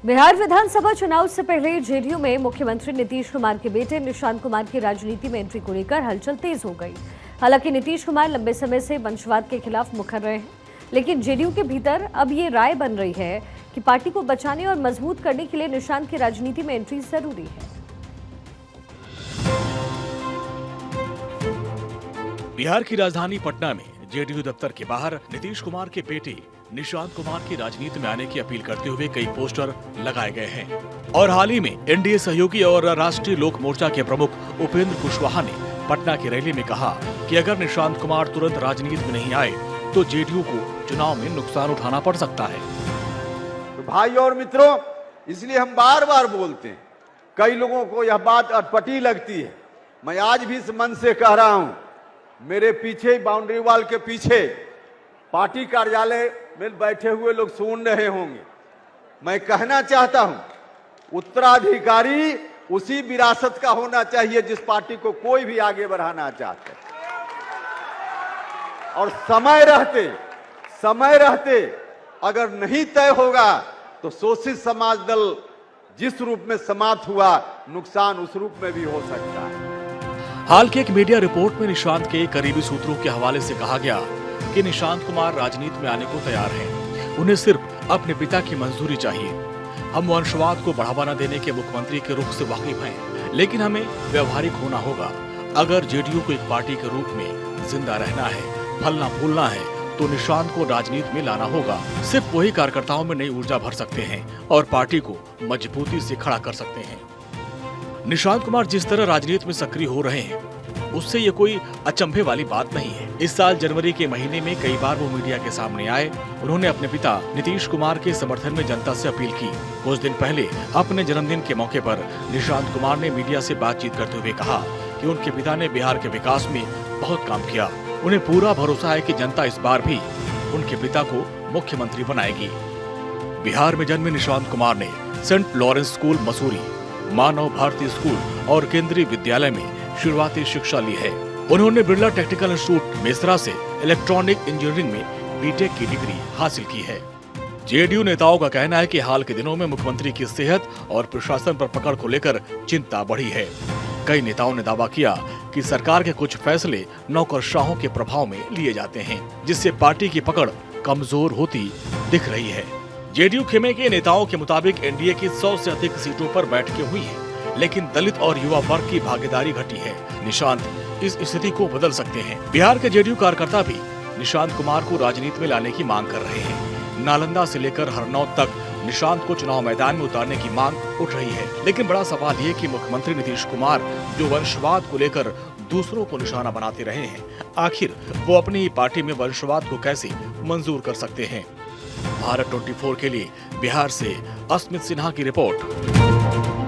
बिहार विधानसभा चुनाव से पहले जेडीयू में मुख्यमंत्री नीतीश कुमार के बेटे निशांत कुमार की राजनीति में एंट्री को लेकर हलचल तेज हो गई। हालांकि नीतीश कुमार लंबे समय से वंशवाद के खिलाफ मुखर रहे हैं, लेकिन जेडीयू के भीतर अब ये राय बन रही है कि पार्टी को बचाने और मजबूत करने के लिए निशांत की राजनीति में एंट्री जरूरी है। बिहार की राजधानी पटना में जेडीयू दफ्तर के बाहर नीतीश कुमार के बेटे निशांत कुमार की राजनीति में आने की अपील करते हुए कई पोस्टर लगाए गए हैं। और हाल ही में एनडीए सहयोगी और राष्ट्रीय लोक मोर्चा के प्रमुख उपेंद्र कुशवाहा ने पटना की रैली में कहा कि अगर निशांत कुमार तुरंत राजनीति में नहीं आए तो जेडीयू को चुनाव में नुकसान उठाना पड़ सकता है। तो भाई और मित्रों, इसलिए हम बार बार बोलते हैं, कई लोगों को यह बात अटपटी लगती है। मैं आज भी इस मन से कह रहा हूं, मेरे पीछे बाउंड्री वॉल के पीछे पार्टी कार्यालय में बैठे हुए लोग सुन रहे होंगे। मैं कहना चाहता हूं, उत्तराधिकारी उसी विरासत का होना चाहिए जिस पार्टी को कोई भी आगे बढ़ाना चाहता है। और समय रहते अगर नहीं तय होगा तो शोषित समाज दल जिस रूप में समाप्त हुआ, नुकसान उस रूप में भी हो सकता है। हाल की एक मीडिया रिपोर्ट में निशांत के करीबी सूत्रों के हवाले से कहा गया कि निशांत कुमार राजनीति में आने को तैयार हैं। उन्हें सिर्फ अपने पिता की मंजूरी चाहिए। हम वंशवाद को बढ़ावा न देने के मुख्यमंत्री के रुख से वाकिफ हैं, लेकिन हमें व्यवहारिक होना होगा। अगर जेडीयू को एक पार्टी के रूप में जिंदा रहना है, फलना फूलना है, तो निशांत को राजनीति में लाना होगा। सिर्फ वही कार्यकर्ताओं में नई ऊर्जा भर सकते हैं और पार्टी को मजबूती से खड़ा कर सकते हैं। निशांत कुमार जिस तरह राजनीति में सक्रिय हो रहे हैं, उससे ये कोई अचंभे वाली बात नहीं है। इस साल जनवरी के महीने में कई बार वो मीडिया के सामने आए। उन्होंने अपने पिता नीतीश कुमार के समर्थन में जनता से अपील की। कुछ दिन पहले अपने जन्मदिन के मौके पर निशांत कुमार ने मीडिया से बातचीत करते हुए कहा कि उनके पिता ने बिहार के विकास में बहुत काम किया। उन्हें पूरा भरोसा है कि जनता इस बार भी उनके पिता को मुख्यमंत्री बनाएगी। बिहार में जन्मे निशांत कुमार ने सेंट लॉरेंस स्कूल मसूरी, मानव भारती स्कूल और केंद्रीय विद्यालय में शुरुआती शिक्षा ली है। उन्होंने बिरला टेक्निकल इंस्टीट्यूट मेसरा से इलेक्ट्रॉनिक इंजीनियरिंग में बीटेक की डिग्री हासिल की है। जेडीयू नेताओं का कहना है कि हाल के दिनों में मुख्यमंत्री की सेहत और प्रशासन पर पकड़ को लेकर चिंता बढ़ी है। कई नेताओं ने दावा किया कि सरकार के कुछ फैसले नौकरशाहों के प्रभाव में लिए जाते हैं, जिससे पार्टी की पकड़ कमजोर होती दिख रही है। जेडीयू खेमे के नेताओं के मुताबिक एनडीए की 100 से अधिक सीटों पर बैठकें हुई हैं, लेकिन दलित और युवा वर्ग की भागीदारी घटी है। निशांत इस स्थिति को बदल सकते हैं। बिहार के जेडीयू कार्यकर्ता भी निशांत कुमार को राजनीति में लाने की मांग कर रहे हैं। नालंदा से लेकर हरनौत तक निशांत को चुनाव मैदान में उतारने की मांग उठ रही है। लेकिन बड़ा सवाल ये कि मुख्यमंत्री नीतीश कुमार जो वंशवाद को लेकर दूसरों को निशाना बनाते रहे हैं, आखिर वो अपनी ही पार्टी में वंशवाद को कैसे मंजूर कर सकते हैं। भारत 24 के लिए बिहार से अस्मित सिन्हा की रिपोर्ट।